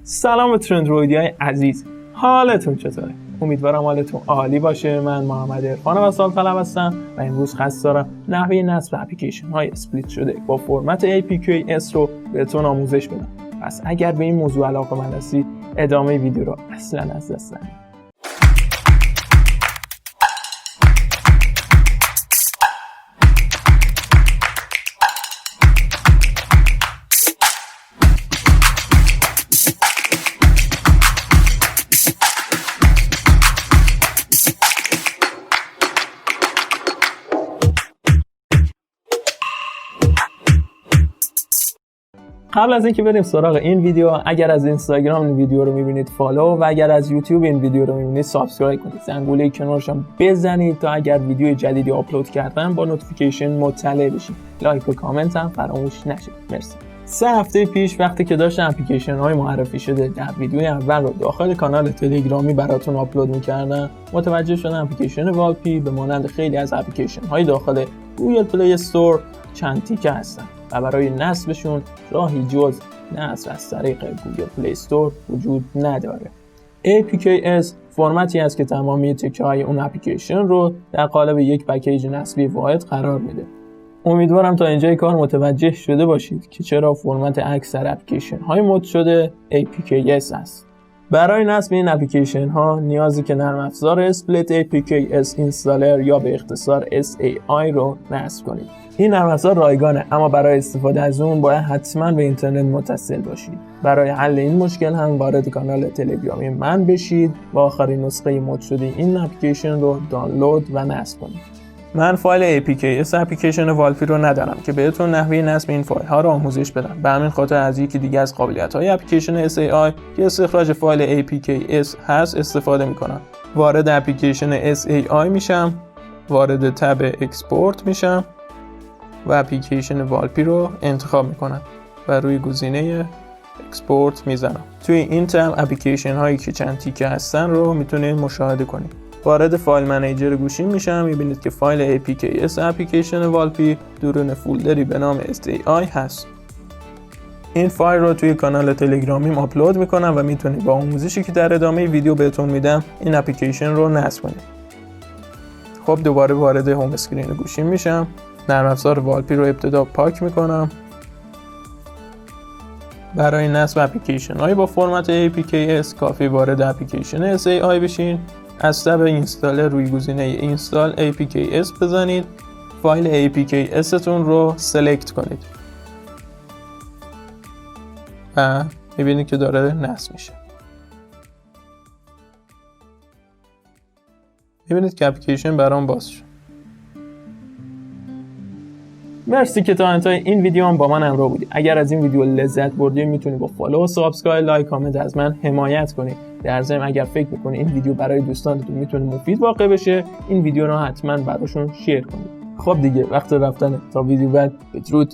سلام به ترندرویدی های عزیز، حالتون چطوره؟ امیدوارم حالتون عالی باشه. من محمد و سال طلب هستم و امروز خواست دارم نحوه نصب اپلیکیشن های اسپلیت شده با فرمت APKs رو بهتون آموزش بدم. پس اگر به این موضوع علاقه‌مند هستید ادامه ویدیو رو اصلا از دست ندید. قبل از اینکه بریم سراغ این ویدیو، اگر از اینستاگرام این ویدیو رو میبینید فالو و اگر از یوتیوب این ویدیو رو میبینید سابسکرایب کنید. زنگوله کنارش هم بزنید تا اگر ویدیو جدیدی آپلود کردم با نوتیفیکیشن مطلع بشید. لایک و کامنت هم فراموش نشه. مرسی. 3 هفته پیش وقتی که داشتم اپلیکیشن های معرفی شده در ویدیوی اول رو داخل کانال تلگرامی براتون آپلود می‌کردم، متوجه شدم اپلیکیشن والپی به مانند خیلی از اپلیکیشن های داخل گوگل پلی استور چند تیکه هستن و برای نصبشون راهی جز نصب از طریق گوگل پلی استور وجود نداره. APKs فرمتی است که تمامی تیکه‌های اون اپلیکیشن رو در قالب یک پکیج نصبی واحد قرار میده. امیدوارم تا اینجای کار متوجه شده باشید که چرا فرمت اکثر اپلیکیشن های مد شده APKs است. برای نصب این اپلیکیشن ها نیازی که نرم افزار اسپلیت APKs اینستالر یا به اختصار SAI رو نصب کنید. این نرم افزار رایگانه، اما برای استفاده از اون باید حتما به اینترنت متصل باشید. برای حل این مشکل هم وارد کانال تلگرامی من بشید و آخرین نسخه مد شده این اپلیکیشن رو دانلود و نصب کنید. من فایل APKs اپلیکیشن والپی رو ندارم که بهتون نحوه نصب این فایل ها رو آموزش بدم. به همین خاطر از یکی دیگه از قابلیت های اپلیکیشن SAI که استخراج فایل APKs هست استفاده میکنم. وارد اپلیکیشن SAI میشم، وارد تب اکسپورت میشم و اپلیکیشن والپی رو انتخاب میکنم و روی گزینه اکسپورت میزنم. توی این تب اپلیکیشن هایی که چند تیکه هستن رو میتونید مشاهده کنید. وارد فایل منیجر گوشی میشم، میبینید که فایل APKs اپلیکیشن والپی درون فولدری به نام SAI هست. این فایل رو توی کانال تلگرامیم آپلود میکنم و میتونید با آموزشی که در ادامه ویدیو بهتون میدم این اپلیکیشن رو نصب کنید. خب دوباره وارد هوم اسکرین گوشی میشم، نرم افزار والپی رو ابتدا پاک میکنم. برای نصب اپلیکیشن های با فرمت APKs کافی وارد اپلیکیشن SAI بشین. از تب اینستالر روی گزینه اینستال APKs بزنید. فایل APKs تون رو سلکت کنید و میبینید که داره نصب میشه. میبینید که اپلیکیشن برام باز شد. مرسی که تا انتهای این ویدیو هم با من همراه بودید. اگر از این ویدیو لذت بردید میتونید با فالو و سابسکرایب، لایک، کامنت از من حمایت کنید. در ضمن اگر فکر میکنید این ویدیو برای دوستانتون میتونه مفید واقع بشه، این ویدیو رو حتما براشون شیر کنید. خب دیگه وقت رفتن، تا ویدیو بعد، بدرود.